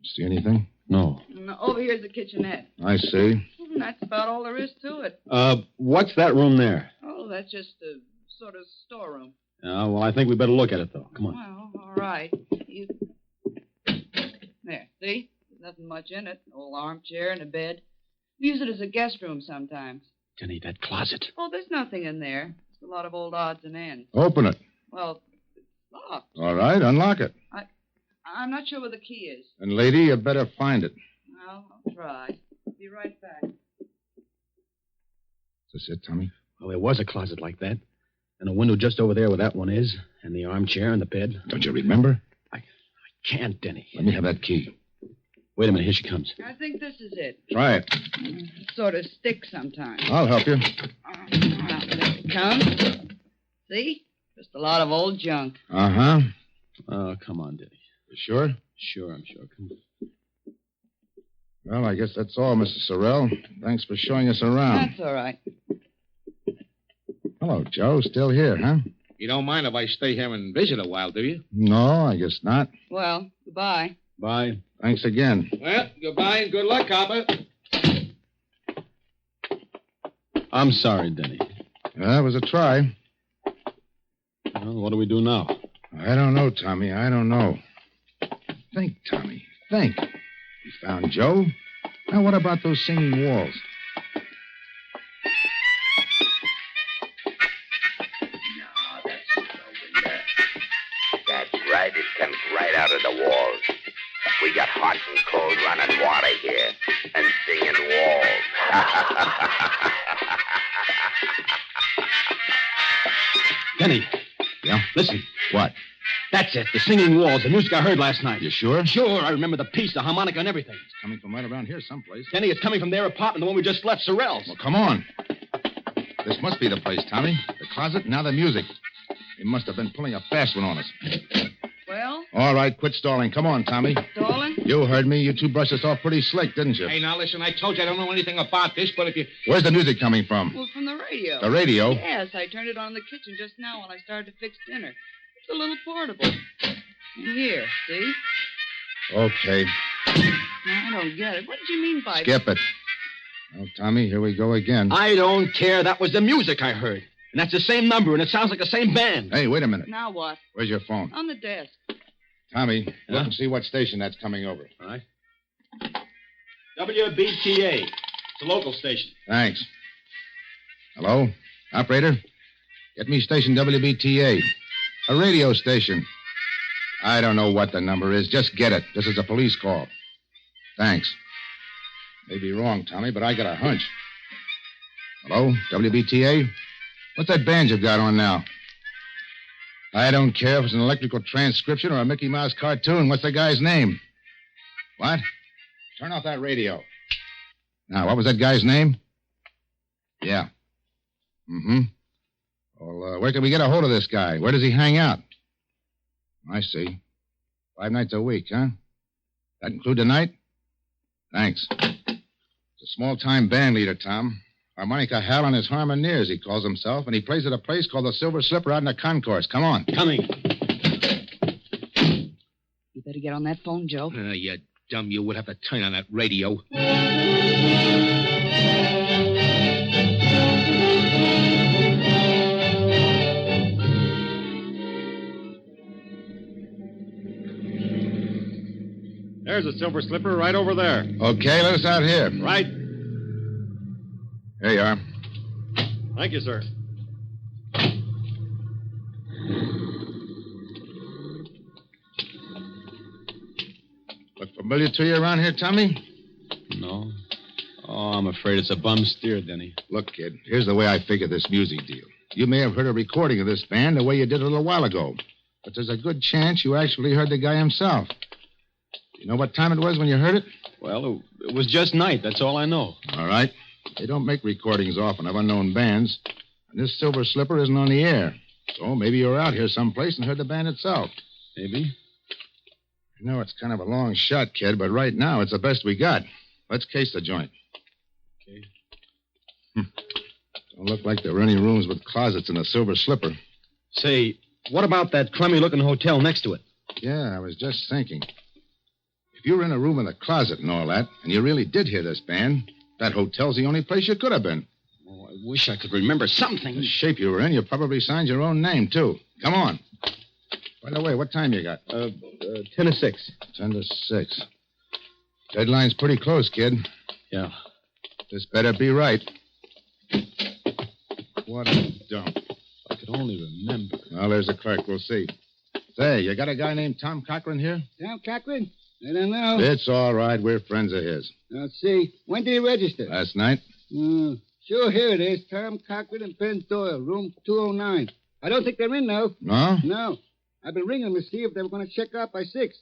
See anything? No. And over here's the kitchenette. I see. And that's about all there is to it. What's that room there? Oh, that's just a sort of storeroom. Well, I think we better look at it, though. Come on. Well, all right. There, see? There's nothing much in it. An old armchair and a bed. We use it as a guest room sometimes. Jenny, that closet. Oh, there's nothing in there. It's a lot of old odds and ends. Open it. Well, it's locked. All right, unlock it. I'm not sure where the key is. And, lady, you better find it. Well, I'll try. Be right back. Is this it, Tommy? Well, there was a closet like that. And a window just over there where that one is. And the armchair and the bed. Don't you remember? I can't, Denny. Let me have that key. Wait a minute. Here she comes. I think this is it. Try it. It sort of sticks sometimes. I'll help you. Now, there it comes. See? Just a lot of old junk. Uh-huh. Oh, come on, Denny. You sure? Sure, I'm sure. Come on. Well, I guess that's all, Mr. Sorrell. Thanks for showing us around. That's all right. Hello, Joe. Still here, huh? You don't mind if I stay here and visit a while, do you? No, I guess not. Well, goodbye. Bye. Thanks again. Well, goodbye and good luck, Copper. I'm sorry, Denny. That was a try. Well, what do we do now? I don't know, Tommy. I don't know. Think, Tommy. Think. We found Joe. Now, what about those singing walls? That's right. It comes right out of the walls. We got hot and cold running water here and singing walls. Denny. Yeah? Listen. What? That's it. The singing walls. The music I heard last night. You sure? Sure. I remember the piece, the harmonica, and everything. It's coming from right around here someplace. Denny, it's coming from their apartment, the one we just left, Sorrell's. Well, come on. This must be the place, Tommy. The closet, now the music. They must have been pulling a fast one on us. Well? All right, quit stalling. Come on, Tommy. Stalling? You heard me. You two brushed us off pretty slick, didn't you? Hey, now listen, I told you I don't know anything about this, but if you... Where's the music coming from? Well, from the radio. The radio? Yes, I turned it on in the kitchen just now while I started to fix dinner. It's a little portable. Here, see? Okay. I don't get it. What did you mean by... Skip it. Well, Tommy, here we go again. I don't care. That was the music I heard. And that's the same number, and it sounds like the same band. Hey, wait a minute. Now what? Where's your phone? On the desk. Tommy, look and see what station that's coming over. All right. WBTA. It's a local station. Thanks. Hello? Operator? Get me station WBTA. A radio station. I don't know what the number is. Just get it. This is a police call. Thanks. May be wrong, Tommy, but I got a hunch. Hello, WBTA? What's that band you've got on now? I don't care if it's an electrical transcription or a Mickey Mouse cartoon. What's the guy's name? What? Turn off that radio. Now, what was that guy's name? Yeah. Mm-hmm. Well, where can we get a hold of this guy? Where does he hang out? I see. 5 nights a week, huh? That include tonight? Thanks. It's a small-time band leader, Tom. Harmonica Hal and his Harmoneers, he calls himself, and he plays at a place called the Silver Slipper out in the concourse. Come on. Coming. You better get on that phone, Joe. You dumb, you would have to turn on that radio. There's a Silver Slipper right over there. Okay, let us out here. Right. Here you are. Thank you, sir. Look familiar to you around here, Tommy? No. Oh, I'm afraid it's a bum steer, Denny. Look, kid, here's the way I figure this music deal. You may have heard a recording of this band the way you did a little while ago, but there's a good chance you actually heard the guy himself. You know what time it was when you heard it? Well, it was just night. That's all I know. All right. They don't make recordings often of unknown bands, and this Silver Slipper isn't on the air. So maybe you were out here someplace and heard the band itself. Maybe. You know, it's kind of a long shot, kid, but right now it's the best we got. Let's case the joint. Okay. Don't look like there were any rooms with closets in the Silver Slipper. Say, what about that crummy-looking hotel next to it? Yeah, I was just thinking. If you were in a room with a closet and all that, and you really did hear this band, that hotel's the only place you could have been. Oh, I wish I could remember something. The shape you were in, you probably signed your own name, too. Come on. By the way, what time you got? 10 to 6. 10 to 6. Deadline's pretty close, kid. Yeah. This better be right. What a dump. I could only remember. Well, there's the clerk. We'll see. Say, you got a guy named Tom Cochran here? Tom Cochran? I don't know. It's all right. We're friends of his. Let's see. When did he register? Last night. Sure, here it is. Tom Cochran and Ben Doyle, room 209. I don't think they're in now. No? No. I've been ringing them to see if they were going to check out by 6.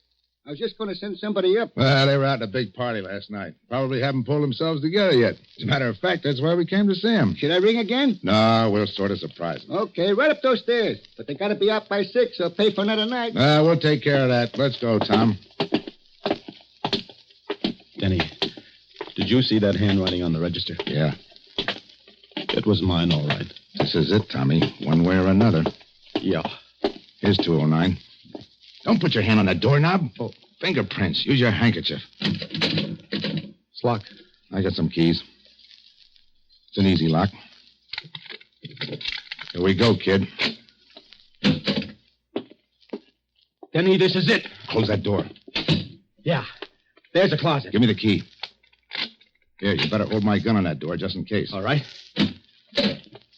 I was just going to send somebody up. Well, they were out at a big party last night. Probably haven't pulled themselves together yet. As a matter of fact, that's why we came to see them. Should I ring again? No, we'll sort of surprise them. Okay, right up those stairs. But they got to be out by 6 or pay for another night. We'll take care of that. Let's go, Tom. Denny, did you see that handwriting on the register? Yeah. It was mine, all right. This is it, Tommy. One way or another. Yeah. Here's 209. Don't put your hand on that doorknob. Oh, fingerprints. Use your handkerchief. It's locked. I got some keys. It's an easy lock. Here we go, kid. Denny, this is it. Close that door. Yeah. There's a closet. Give me the key. Here, you better hold my gun on that door just in case. All right.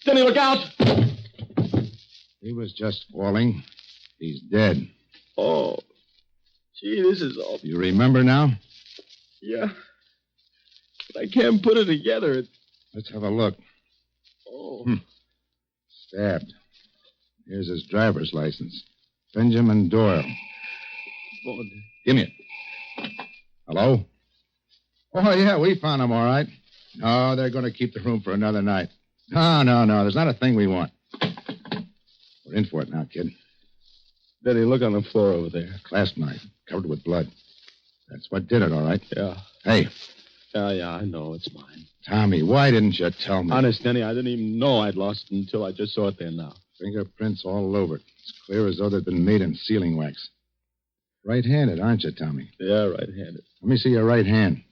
Denny, look out! He was just falling. He's dead. Oh. Gee, this is awful. You remember now? Yeah. But I can't put it together. Let's have a look. Oh. Stabbed. Here's his driver's license. Benjamin Doyle. Oh. Give me it. Hello? Oh, yeah, we found him, all right. No, they're going to keep the room for another night. No. There's not a thing we want. We're in for it now, kid. Denny, look on the floor over there. Clasp knife, covered with blood. That's what did it, all right? Yeah. Hey. Yeah, I know. It's mine. Tommy, why didn't you tell me? Honest, Denny, I didn't even know I'd lost it until I just saw it there now. Fingerprints all over it. It's clear as though they'd been made in sealing wax. Right-handed, aren't you, Tommy? Yeah, right-handed. Let me see your right hand.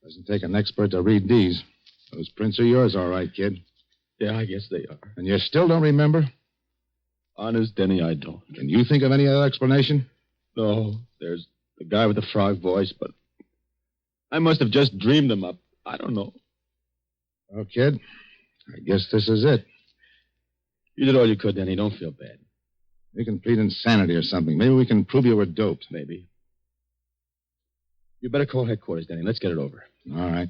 Doesn't take an expert to read these. Those prints are yours, all right, kid. Yeah, I guess they are. And you still don't remember? Honest, Denny, I don't. Can you think of any other explanation? No. There's the guy with the frog voice, but I must have just dreamed them up. I don't know. Well, kid, I guess this is it. You did all you could, Denny. Don't feel bad. You can plead insanity or something. Maybe we can prove you were doped. Maybe. You better call headquarters, Denny. Let's get it over. All right.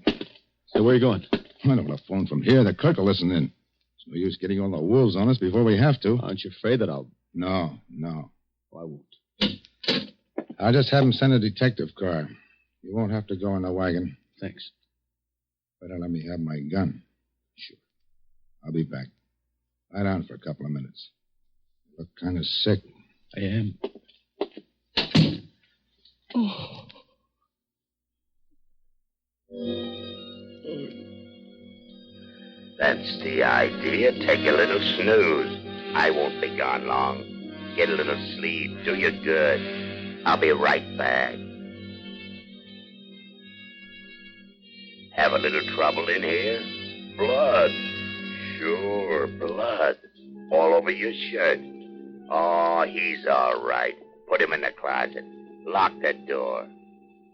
So where are you going? I don't want to phone from here. The clerk will listen in. It's no use getting all the wolves on us before we have to. Aren't you afraid that I'll... No. I won't. I'll just have him send a detective car. You won't have to go in the wagon. Thanks. Better let me have my gun. Sure. I'll be back. Lie down for a couple of minutes. You look kind of sick. I am. Oh. That's the idea. Take a little snooze. I won't be gone long. Get a little sleep. Do you good. I'll be right back. Have a little trouble in here? Blood. Sure, blood. All over your shirt. Oh, he's all right. Put him in the closet. Lock the door.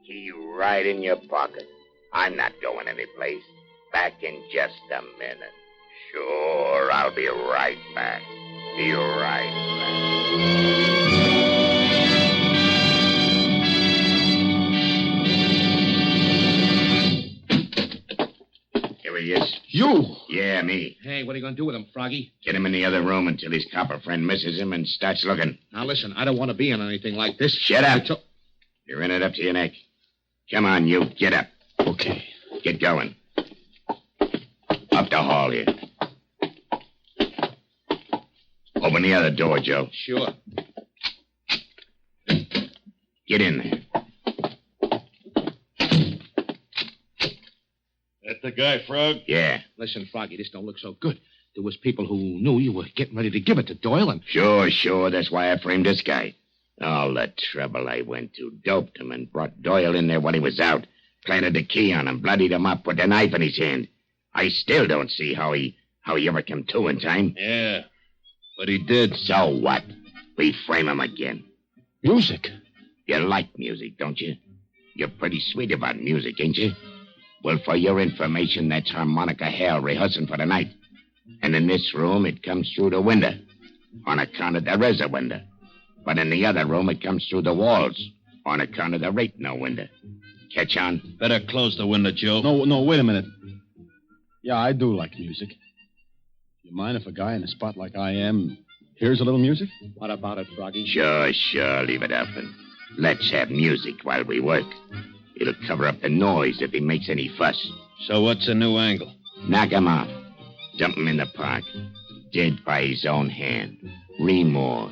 Key right in your pocket. I'm not going anyplace. Back in just a minute. Sure, I'll be right back. Be right back. Here he is. You? Yeah, me. Hey, what are you going to do with him, Froggy? Get him in the other room until his copper friend misses him and starts looking. Now, listen, I don't want to be in anything like this. Shut up. You're in it up to your neck. Come on, you. Get up. Okay. Get going. Up the hall here. Open the other door, Joe. Sure. Get in there. That the guy, Frog? Yeah. Listen, Froggy, this don't look so good. There was people who knew you were getting ready to give it to Doyle, and... Sure. That's why I framed this guy. All the trouble I went to. Doped him and brought Doyle in there when he was out. Planted the key on him, bloodied him up, put the knife in his hand. I still don't see how he ever came to in time. Yeah, but he did. So what? We frame him again. Music? You like music, don't you? You're pretty sweet about music, ain't you? Well, for your information, that's harmonica hell rehearsing for the night. And in this room, it comes through the window. On account of there is a window. But in the other room, it comes through the walls. On account of there ain't no window. Catch on? Better close the window, Joe. No, wait a minute. Yeah, I do like music. You mind if a guy in a spot like I am hears a little music? What about it, Froggy? Sure. Leave it up and let's have music while we work. It'll cover up the noise if he makes any fuss. So what's the new angle? Knock him out. Dump him in the park. Dead by his own hand. Remorse.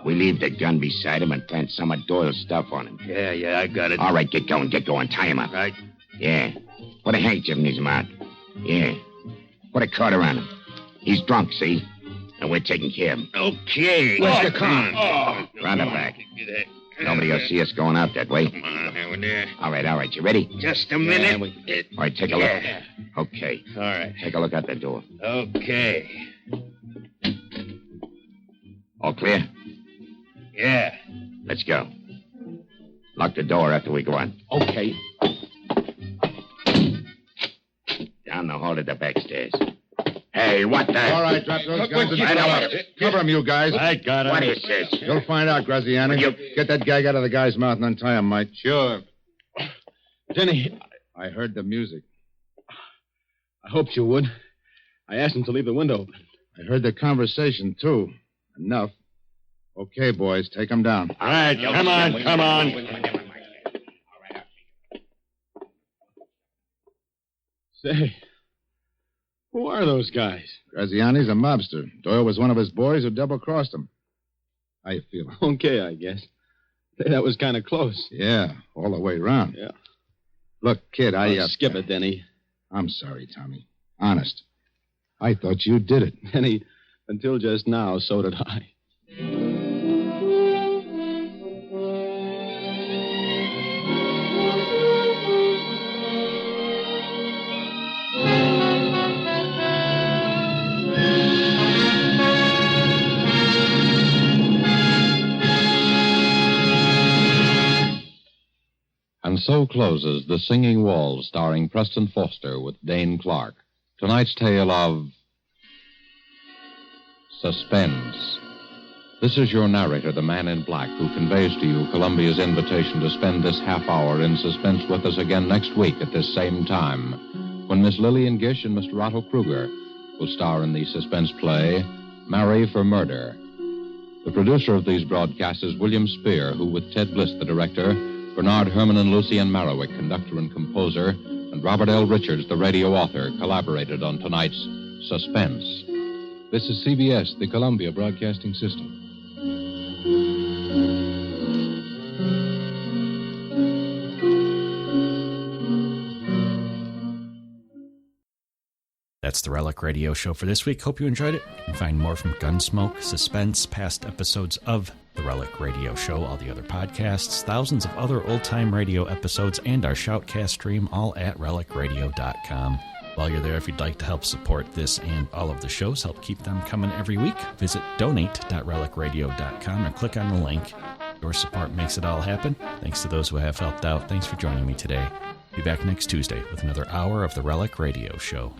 We leave the gun beside him and plant some of Doyle's stuff on him. Yeah, I got it. All right, get going. Tie him up. Right. Yeah. Put a handkerchief in his mouth. Yeah. Put a cord around him. He's drunk, see? And we're taking care of him. Okay. Where's the car? Round the back. Nobody will see us going out that way. Come on, over there. All right. You ready? Just a minute. All right, take a look. Okay. All right. Take a look out the door. Okay. All clear? Yeah. Let's go. Lock the door after we go on. Okay. Down the hall to the back stairs. Hey, what the... All right, drop those guns and cover him, you guys. I got it. What is this? You'll find out, Graziani. Get that gag out of the guy's mouth and untie him, Mike. Sure. Denny, I heard the music. I hoped you would. I asked him to leave the window open. I heard the conversation, too. Enough. Okay, boys, take him down. All right, come on. Say, who are those guys? Graziani's a mobster. Doyle was one of his boys who double-crossed him. How you feeling? Okay, I guess. That was kind of close. Yeah, all the way around. Yeah. Look, kid, skip it, Denny. I'm sorry, Tommy. Honest. I thought you did it. Denny, until just now, so did I. And so closes The Singing Walls, starring Preston Foster with Dane Clark. Tonight's tale of suspense. This is your narrator, the Man in Black, who conveys to you Columbia's invitation to spend this half hour in suspense with us again next week at this same time, when Miss Lillian Gish and Mr. Otto Kruger will star in the suspense play, Marry for Murder. The producer of these broadcasts is William Spear, who, with Ted Bliss, the director, Bernard Herrmann and Lucien Marowik, conductor and composer, and Robert L. Richards, the radio author, collaborated on tonight's Suspense. This is CBS, the Columbia Broadcasting System. That's the Relic Radio Show for this week. Hope you enjoyed it. You can find more from Gunsmoke, Suspense, past episodes of the Relic Radio Show, all the other podcasts, thousands of other old-time radio episodes, and our Shoutcast stream, all at relicradio.com. While you're there, if you'd like to help support this and all of the shows, help keep them coming every week, visit donate.relicradio.com and click on the link. Your support makes it all happen. Thanks to those who have helped out. Thanks for joining me today. Be back next Tuesday with another hour of the Relic Radio Show.